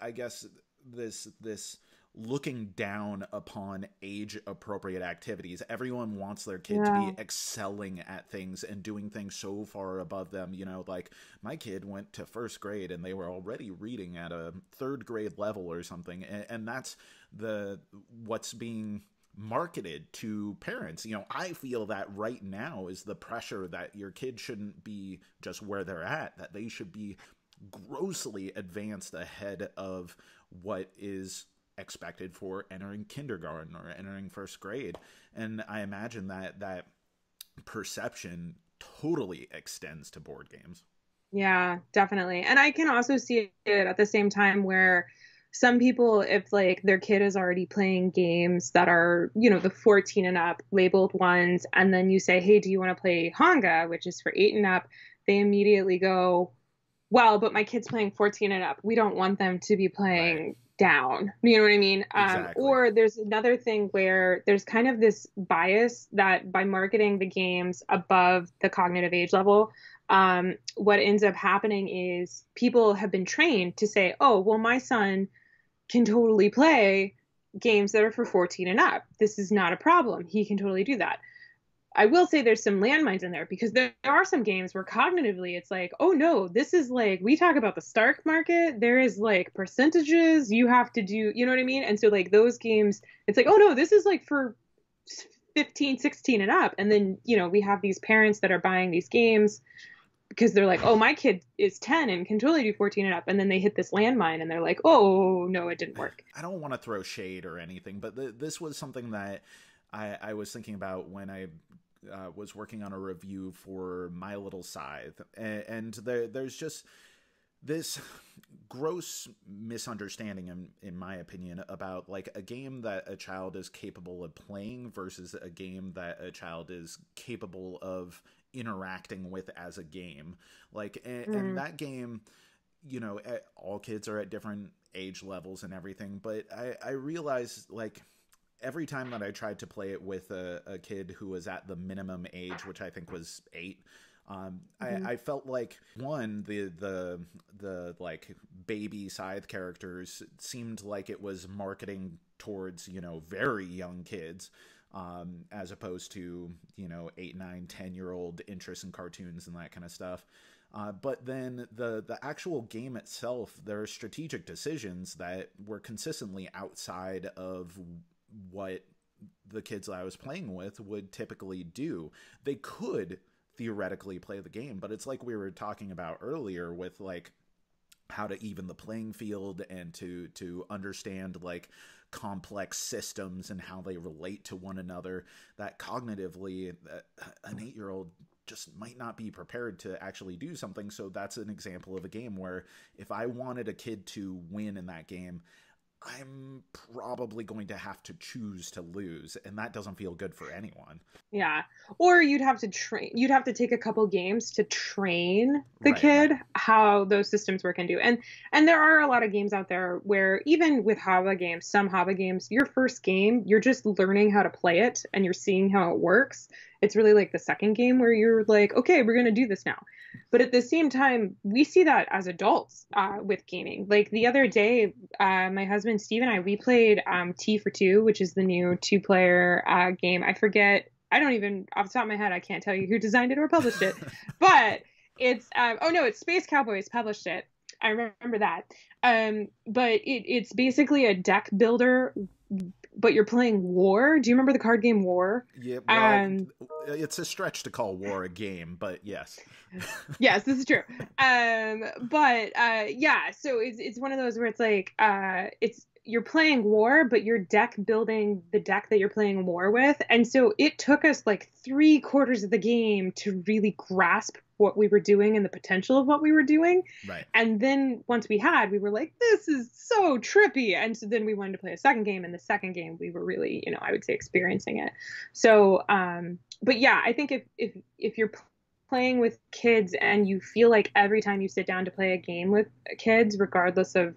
I guess this looking down upon age appropriate activities. Everyone wants their kid to be excelling at things and doing things so far above them. You know, like my kid went to first grade and they were already reading at a third grade level or something. And that's what's being marketed to parents. You know, I feel that right now is the pressure that your kid shouldn't be just where they're at, that they should be grossly advanced ahead of what is expected for entering kindergarten or entering first grade. And I imagine that perception totally extends to board games. Yeah, definitely. And I can also see it at the same time where some people, if like their kid is already playing games that are, you know, the 14 and up labeled ones, and then you say, hey, do you want to play Hanga, which is for 8 and up? They immediately go, well, but my kid's playing 14 and up. We don't want them to be playing down. You know what I mean? Exactly. Or there's another thing where there's kind of this bias that by marketing the games above the cognitive age level, what ends up happening is people have been trained to say, oh, well, my son can totally play games that are for 14 and up. This is not a problem. He can totally do that. I will say there's some landmines in there because there are some games where cognitively it's like, oh no, this is like, we talk about the Stark market. There is like percentages you have to do, you know what I mean? And so like those games, it's like, oh no, this is like for 15, 16 and up. And then, you know, we have these parents that are buying these games because they're like, oh, my kid is 10 and can totally do 14 and up. And then they hit this landmine and they're like, oh, no, it didn't work. I don't want to throw shade or anything, but this was something that I was thinking about when I was working on a review for My Little Scythe. And there's just this gross misunderstanding, in my opinion, about like a game that a child is capable of playing versus a game that a child is capable of interacting with as a game. Like, and that game, you know, all kids are at different age levels and everything, but I realized, like, every time that I tried to play it with a kid who was at the minimum age, which I think was 8, I felt like, one, the like baby Scythe characters seemed like it was marketing towards, you know, very young kids, as opposed to, you know, 8, 9, 10-year-old interest in cartoons and that kind of stuff. But then the actual game itself, there are strategic decisions that were consistently outside of what the kids that I was playing with would typically do. They could theoretically play the game, but it's like we were talking about earlier with like how to even the playing field and to understand like complex systems and how they relate to one another, that cognitively an 8-year-old just might not be prepared to actually do something. So that's an example of a game where if I wanted a kid to win in that game, I'm probably going to have to choose to lose, and that doesn't feel good for anyone. Yeah. Or you'd have to take a couple games to train the kid how those systems work and do. And there are a lot of games out there where even with HABA games, some HABA games, your first game, you're just learning how to play it and you're seeing how it works. It's really like the second game where you're like, okay, we're going to do this now. But at the same time, we see that as adults with gaming. Like the other day, my husband Steve and we played T for Two, which is the new 2-player game. I forget. I don't even, off the top of my head, I can't tell you who designed it or published it. But it's, it's Space Cowboys published it. I remember that. But it's basically a deck builder, but you're playing War. Do you remember the card game War? Yeah, well, it's a stretch to call War a game, but yes. Yes, this is true. So it's one of those where it's like, you're playing War, but you're deck building the deck that you're playing War with. And so it took us like 3/4 of the game to really grasp what we were doing and the potential of what we were doing. Right. And then once we were like, this is so trippy. And so then we wanted to play a second game. And the second game, we were really, I would say experiencing it. So, but yeah, I think if you're playing with kids and you feel like every time you sit down to play a game with kids, regardless of,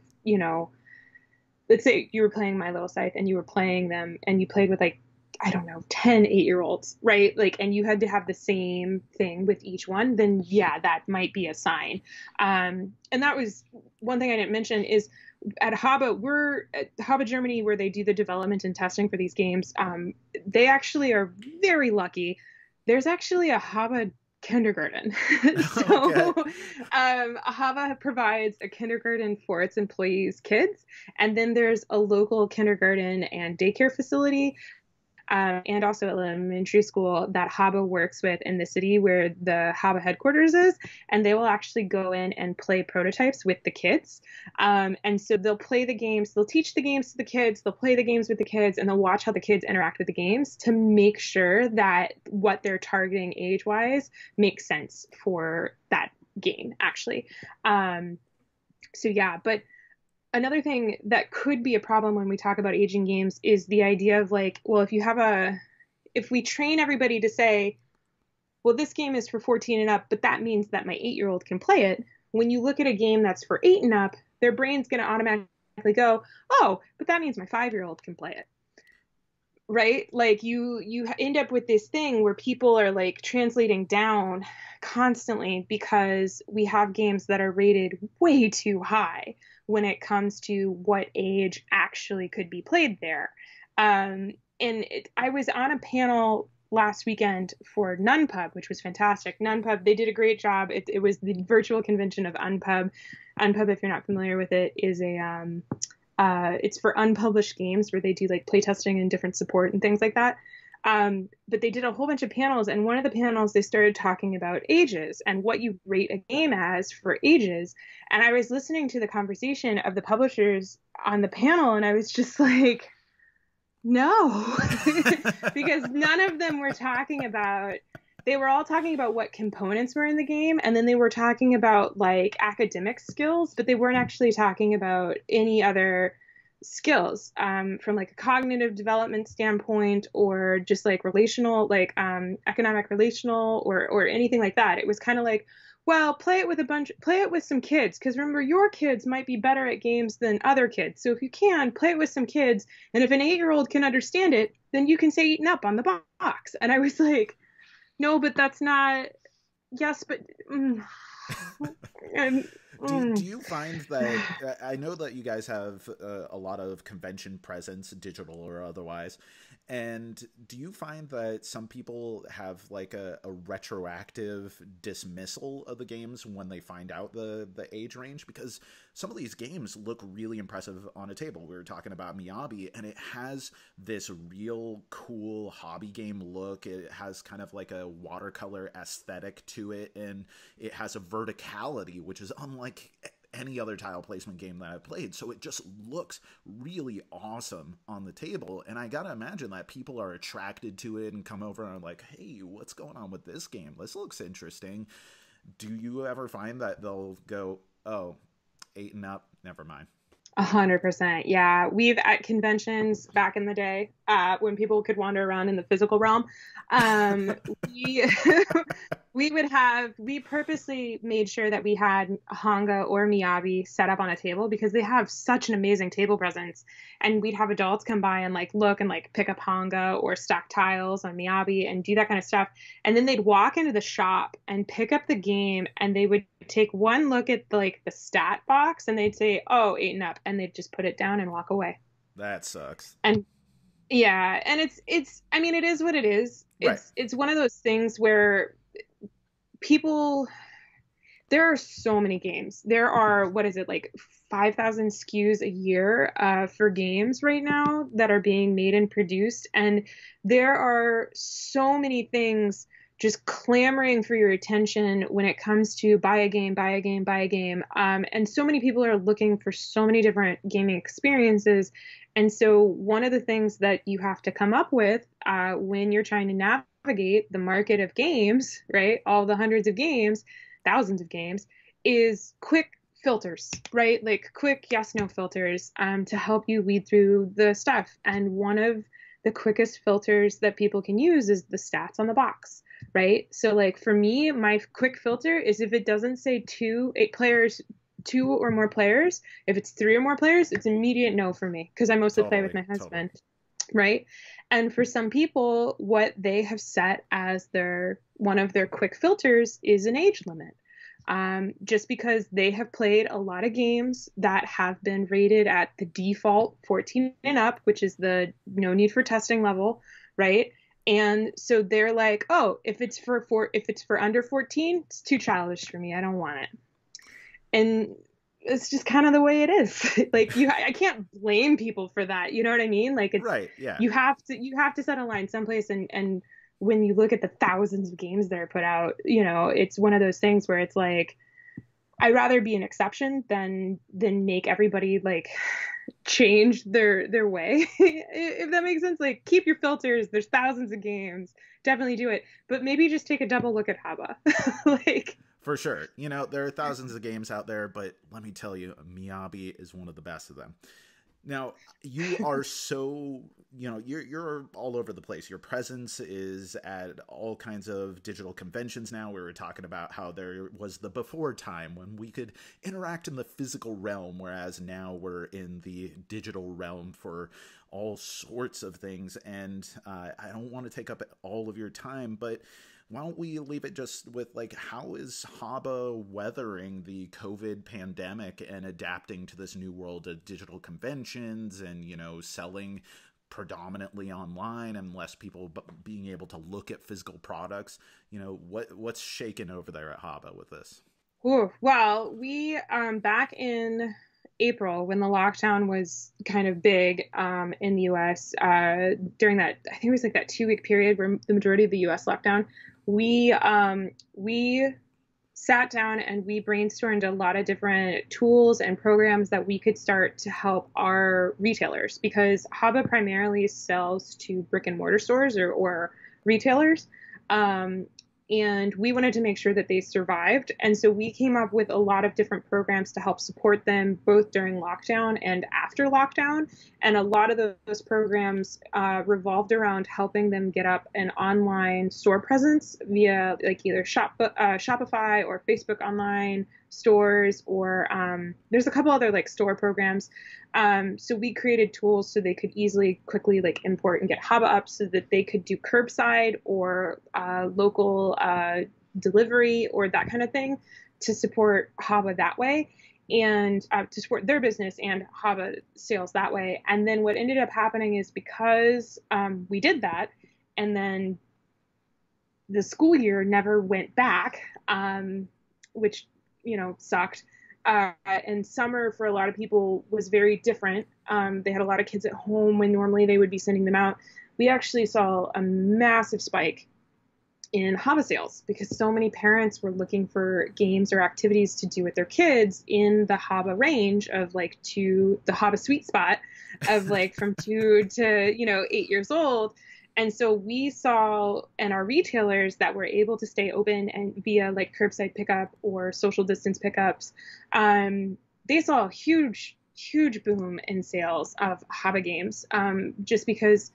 let's say you were playing My Little Scythe and you were playing them and you played with like I don't know, 10 8-year-olds, right? Like, and you had to have the same thing with each one, then yeah, that might be a sign. And that was one thing I didn't mention is at HABA, we're at HABA Germany, where they do the development and testing for these games. They actually are very lucky. There's actually a HABA kindergarten. So Okay. HABA provides a kindergarten for its employees' kids. And then there's a local kindergarten and daycare facility, and also elementary school that HABA works with in the city where the HABA headquarters is, and they will actually go in and play prototypes with the kids. And so they'll play the games, they'll teach the games to the kids, they'll play the games with the kids, and they'll watch how the kids interact with the games to make sure that what they're targeting age-wise makes sense for that game, actually. So yeah, but another thing that could be a problem when we talk about aging games is the idea of like, well, if we train everybody to say, well, this game is for 14 and up, but that means that my 8-year-old can play it. When you look at a game that's for 8 and up, their brain's going to automatically go, oh, but that means my 5-year-old can play it. Right? Like you end up with this thing where people are like translating down constantly because we have games that are rated way too high when it comes to what age actually could be played there. I was on a panel last weekend for NunPub, which was fantastic. NunPub, they did a great job. It was the virtual convention of Unpub. Unpub, if you're not familiar with it, is it's for unpublished games where they do like playtesting and different support and things like that. But they did a whole bunch of panels, and one of the panels they started talking about ages and what you rate a game as for ages. And I was listening to the conversation of the publishers on the panel, and I was just like, no, because none of them were talking about, they were all talking about what components were in the game, and then they were talking about like academic skills, but they weren't actually talking about any other skills from like a cognitive development standpoint or just like relational, like economic relational or anything like that. It was kind of like, well, play it with some kids, because remember, your kids might be better at games than other kids. So if you can, play it with some kids, and if an 8-year-old can understand it, then you can say eaten up on the box. And I was like, no, but that's not, yes, but Do you find that, I know that you guys have a lot of convention presence, digital or otherwise, and do you find that some people have like a retroactive dismissal of the games when they find out the age range? Because some of these games look really impressive on a table. We were talking about Miyabi, and it has this real cool hobby game look. It has kind of like a watercolor aesthetic to it, and it has a verticality, which is unlike any other tile placement game that I've played. So it just looks really awesome on the table. And I gotta imagine that people are attracted to it and come over and are like, hey, what's going on with this game? This looks interesting. Do you ever find that they'll go, oh, 8 and up, never mind? 100%. Yeah. We've at conventions back in the day, when people could wander around in the physical realm, we we purposely made sure that we had Hanga or Miyabi set up on a table because they have such an amazing table presence. And we'd have adults come by and like look and like pick up Hanga or stack tiles on Miyabi and do that kind of stuff. And then they'd walk into the shop and pick up the game, and they would take one look at the stat box, and they'd say, oh, 8 and up, and they'd just put it down and walk away. That sucks. And yeah, and it's I mean, it is what it is. It's one of those things where people, there are so many games. There are, what is it, like 5,000 SKUs a year for games right now that are being made and produced. And there are so many things just clamoring for your attention when it comes to buy a game, buy a game, buy a game. And so many people are looking for so many different gaming experiences. And so one of the things that you have to come up with when you're trying to navigate the market of games, right, all the hundreds of games, thousands of games, is quick filters, right? Like quick yes/no filters to help you weed through the stuff. And one of the quickest filters that people can use is the stats on the box, right? So like for me, my quick filter is if it doesn't say 2 or more players, if it's 3 or more players, it's immediate no for me because I mostly play with my husband. right? And for some people, what they have set as their one of their quick filters is an age limit. Just because they have played a lot of games that have been rated at the default 14 and up, which is the no need for testing level, right? And so they're like, oh, if it's for under 14, it's too childish for me. I don't want it. And it's just kind of the way it is. Like I can't blame people for that. You know what I mean? Like it's Right, yeah. you have to set a line someplace, and when you look at the thousands of games that are put out, it's one of those things where it's like I'd rather be an exception than make everybody like change their way. If that makes sense. Like keep your filters. There's thousands of games. Definitely do it. But maybe just take a double look at HABA. Like for sure. There are thousands of games out there, but let me tell you, Miyabi is one of the best of them. Now, you are so, you're all over the place. Your presence is at all kinds of digital conventions now. We were talking about how there was the before time when we could interact in the physical realm, whereas now we're in the digital realm for all sorts of things. And I don't want to take up all of your time, but why don't we leave it just with like, how is HABA weathering the COVID pandemic and adapting to this new world of digital conventions and, selling predominantly online and less people being able to look at physical products? What's shaking over there at HABA with this? Ooh, well, we back in April when the lockdown was kind of big in the U.S. During that, I think it was like that 2-week period where the majority of the U.S. lockdown. We sat down and we brainstormed a lot of different tools and programs that we could start to help our retailers, because HABA primarily sells to brick and mortar stores or retailers. And we wanted to make sure that they survived. And so we came up with a lot of different programs to help support them both during lockdown and after lockdown. And a lot of those programs revolved around helping them get up an online store presence via like either Shopify or Facebook online stores, or there's a couple other like store programs. So we created tools so they could easily, quickly like import and get HABA up so that they could do curbside or local delivery or that kind of thing to support HABA that way, and to support their business and HABA sales that way. And then what ended up happening is because we did that, and then the school year never went back, which sucked. And summer for a lot of people was very different. They had a lot of kids at home when normally they would be sending them out. We actually saw a massive spike in HABA sales because so many parents were looking for games or activities to do with their kids in the HABA range of like the HABA sweet spot of like from 2 to 8 years old. And so we saw, and our retailers that were able to stay open and via like curbside pickup or social distance pickups, they saw a huge boom in sales of HABA games, just because,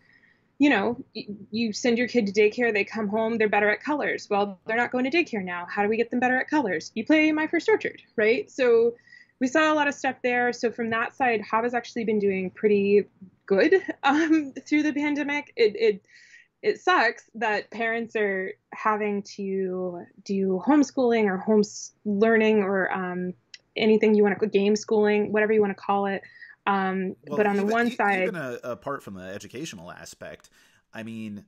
you send your kid to daycare, they come home, they're better at colors. Well, they're not going to daycare now. How do we get them better at colors? You play My First Orchard, right? So we saw a lot of stuff there. So from that side, HABA's actually been doing pretty good through the pandemic. It sucks that parents are having to do homeschooling or learning or anything you want to, game schooling, whatever you want to call it. But on the one side, even apart from the educational aspect, I mean,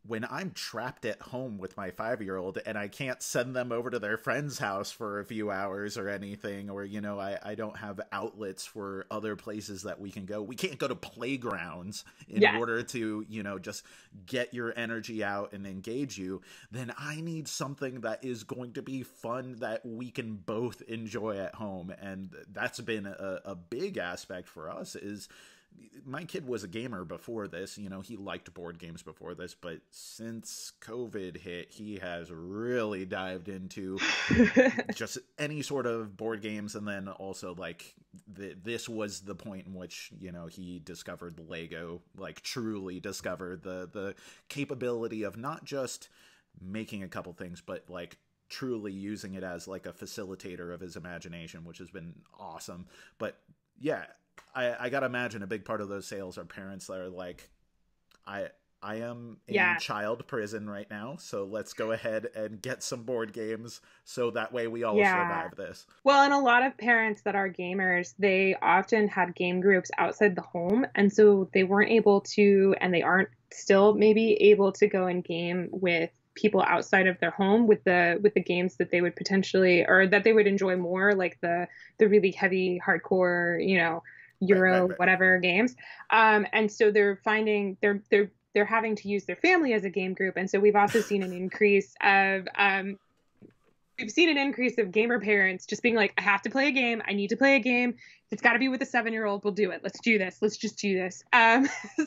when I'm trapped at home with my 5-year-old and I can't send them over to their friend's house for a few hours or anything, or, I don't have outlets for other places that we can go. We can't go to playgrounds in order to, just get your energy out and engage you. Then I need something that is going to be fun that we can both enjoy at home. And that's been a big aspect for us. Is my kid was a gamer before this, he liked board games before this, but since COVID hit, he has really dived into just any sort of board games. And then also like this was the point in which, he discovered Lego, like truly discovered the capability of not just making a couple things, but like truly using it as like a facilitator of his imagination, which has been awesome. But yeah, I gotta imagine a big part of those sales are parents that are like, I I am in Yeah. child prison right now, so let's go ahead and get some board games so that way we all Yeah. survive this. Well, and a lot of parents that are gamers, they often had game groups outside the home, and so they weren't able to, and they aren't still maybe able to go and game with people outside of their home with the games that they would potentially or that they would enjoy more, like the really heavy hardcore, Right, right, Euro right. whatever games. And so they're finding they're having to use their family as a game group, and so we've also seen an increase of we've seen an increase of gamer parents just being like, I have to play a game. I need to play a game. If it's got to be with a 7-year-old, we'll do it. Let's do this. Let's just do this.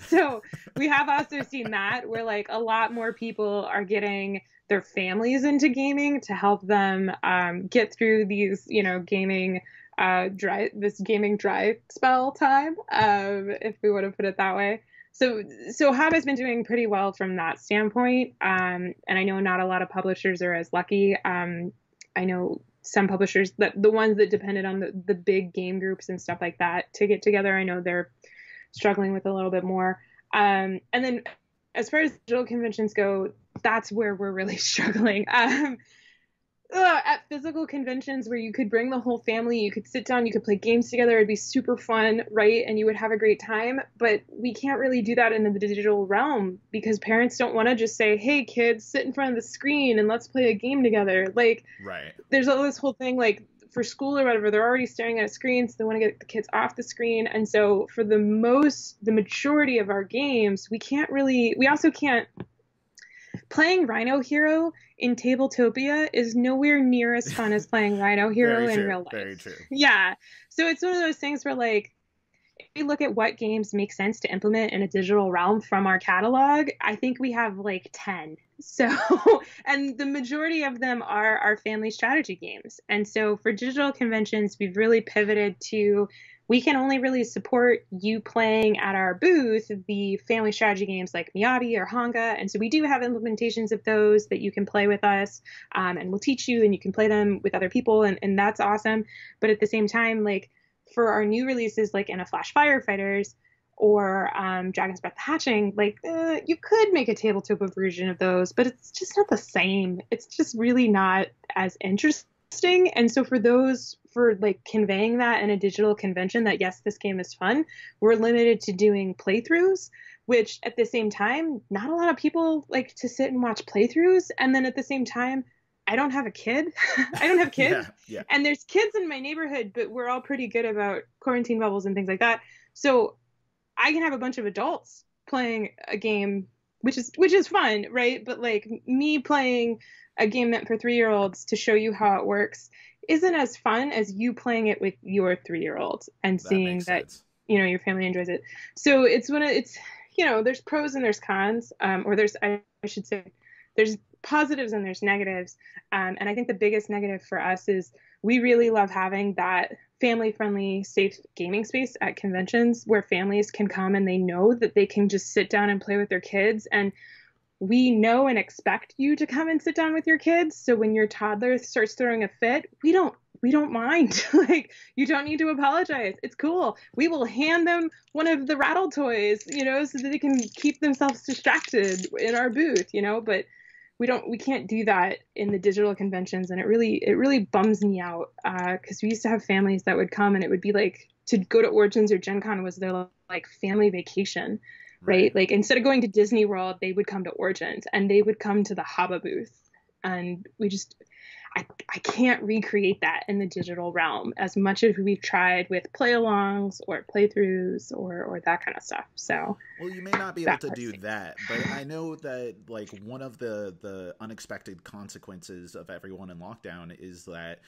So we have also seen that where like a lot more people are getting their families into gaming to help them get through these, gaming this gaming dry spell time, if we want to put it that way. So HABA's been doing pretty well from that standpoint. And I know not a lot of publishers are as lucky. I know some publishers that the ones that depended on the big game groups and stuff like that to get together, I know they're struggling with a little bit more. And then as far as digital conventions go, that's where we're really struggling. At physical conventions where you could bring the whole family, you could sit down, you could play games together, it'd be super fun, right? And you would have a great time. But we can't really do that in the digital realm because parents don't want to just say, hey, kids, sit in front of the screen and let's play a game together. Like, Right. there's all this whole thing, like, for school or whatever, they're already staring at a screen, so they want to get the kids off the screen. And so for the majority of our games, we also can't. Playing Rhino Hero in Tabletopia is nowhere near as fun as playing Rhino Hero in real life. Very true. Yeah. So it's one of those things where, like, if we look at what games make sense to implement in a digital realm from our catalog, I think we have like 10. So, and the majority of them are our family strategy games. And so for digital conventions, we've really pivoted to we can only really support you playing at our booth the family strategy games like Miyabi or Hanga. And so we do have implementations of those that you can play with us, and we'll teach you and you can play them with other people. And that's awesome. But at the same time, like for our new releases, like in a Flash Firefighters or Dragon's Breath Hatching, like you could make a tabletop version of those, but it's just not the same. It's just really not as interesting. And so for like conveying that in a digital convention that yes, this game is fun, we're limited to doing playthroughs, which at the same time, not a lot of people like to sit and watch playthroughs. And then at the same time, I don't have a kid. I don't have kids. Yeah. And there's kids in my neighborhood, but we're all pretty good about quarantine bubbles and things like that. So I can have a bunch of adults playing a game, which is fun, right? But like me playing a game meant for 3-year-olds to show you how it works isn't as fun as you playing it with your 3-year-old and seeing that your family enjoys it. So it's there's pros and there's cons, or I should say there's positives and there's negatives. And I think the biggest negative for us is we really love having that family-friendly, safe gaming space at conventions where families can come and they know that they can just sit down and play with their kids. And we know and expect you to come and sit down with your kids. So when your toddler starts throwing a fit, we don't mind. Like, you don't need to apologize. It's cool. We will hand them one of the rattle toys, so that they can keep themselves distracted in our booth, but we can't do that in the digital conventions. And it really bums me out. Cause we used to have families that would come and it would be like to go to Origins or Gen Con was their like family vacation. Right? Like instead of going to Disney World, they would come to Origins and they would come to the HABA booth. And I can't recreate that in the digital realm as much as we've tried with play-alongs or playthroughs or that kind of stuff. So, well, you may not be able to do that, but I know that like one of the unexpected consequences of everyone in lockdown is that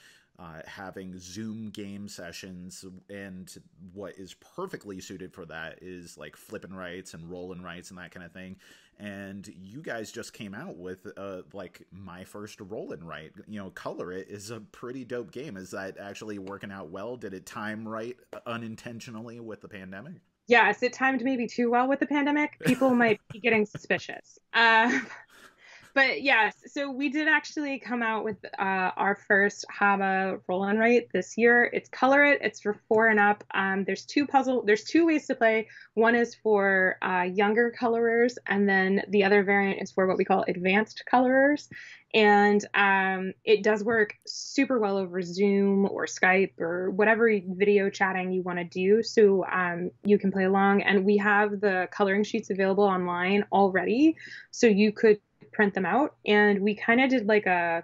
having Zoom game sessions, and what is perfectly suited for that is like flipping rights and rolling rights and that kind of thing. And you guys just came out with like my first roll-in right. Color It is a pretty dope game. Is that actually working out well? Did it time right unintentionally with the pandemic? Yes, it timed maybe too well with the pandemic. People might be getting suspicious. But yes, so we did actually come out with our first HABA roll and write this year. It's Color It. It's for 4 and up. There's two ways to play. One is for younger colorers, and then the other variant is for what we call advanced colorers. And it does work super well over Zoom or Skype or whatever video chatting you want to do. So you can play along. And we have the coloring sheets available online already. So you could print them out. And we kind of did like a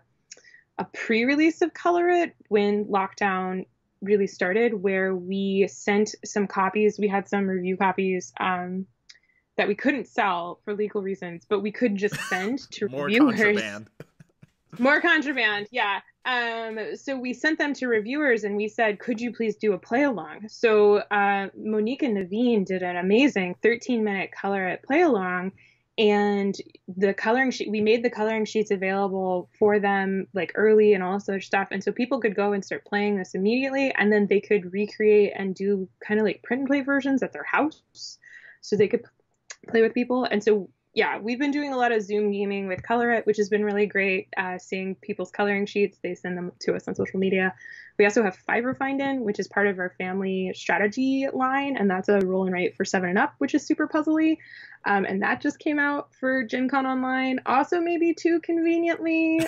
pre-release of Color It when lockdown really started, where we sent some copies. We had some review copies that we couldn't sell for legal reasons, but we could just send to More reviewers. contraband. More contraband, yeah. So we sent them to reviewers and we said, could you please do a play along? So Monique and Naveen did an amazing 13-minute Color It play along, and the coloring sheet, we made the coloring sheets available for them like early and all this other stuff. And so people could go and start playing this immediately, and then they could recreate and do kind of like print and play versions at their house so they could play with people. And so yeah, we've been doing a lot of Zoom gaming with Color It, which has been really great. Seeing people's coloring sheets, they send them to us on social media. We also have Fiverr Find-In, which is part of our family strategy line, and that's a roll and write for 7 and up, which is super puzzly. And that just came out for Gen Con Online. Also, maybe too conveniently.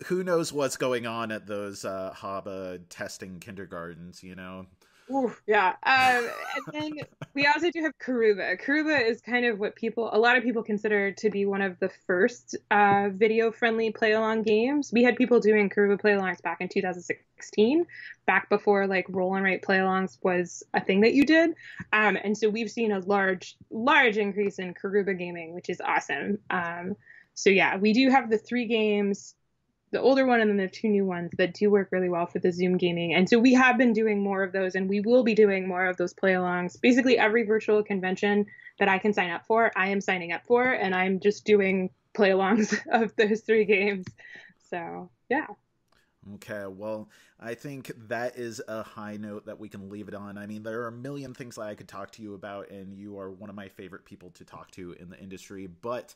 Who knows what's going on at those HABA testing kindergartens, you know? Ooh, yeah. And then we also do have Karuba. Karuba is kind of what a lot of people consider to be one of the first video-friendly play-along games. We had people doing Karuba play-alongs back in 2016, back before like roll and write play-alongs was a thing that you did. And so we've seen a large increase in Karuba gaming, which is awesome. So yeah, we do have the 3 games, the older one and then the 2 new ones that do work really well for the Zoom gaming. And so we have been doing more of those, and we will be doing more of those play-alongs. Basically every virtual convention that I can sign up for, I am signing up for, and I'm just doing play-alongs of those 3 games. So yeah. Okay, well, I think that is a high note that we can leave it on. I mean, there are a million things that I could talk to you about, and you are one of my favorite people to talk to in the industry, but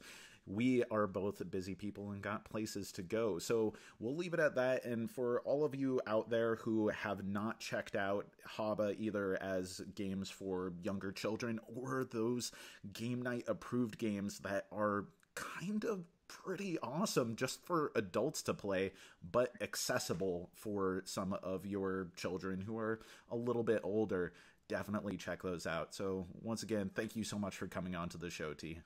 we are both busy people and got places to go. So we'll leave it at that. And for all of you out there who have not checked out HABA either as games for younger children or those game night approved games that are kind of pretty awesome just for adults to play, but accessible for some of your children who are a little bit older, definitely check those out. So once again, thank you so much for coming on to the show, T.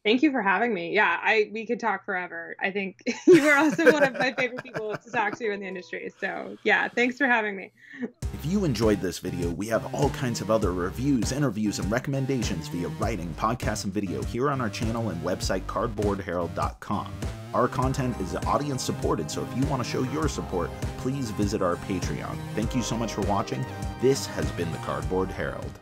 Thank you for having me. Yeah, we could talk forever. I think you are also one of my favorite people to talk to in the industry. So yeah, thanks for having me. If you enjoyed this video, we have all kinds of other reviews, interviews, and recommendations via writing, podcasts, and video here on our channel and website cardboardherald.com. Our content is audience supported, so if you want to show your support, please visit our Patreon. Thank you so much for watching. This has been the Cardboard Herald.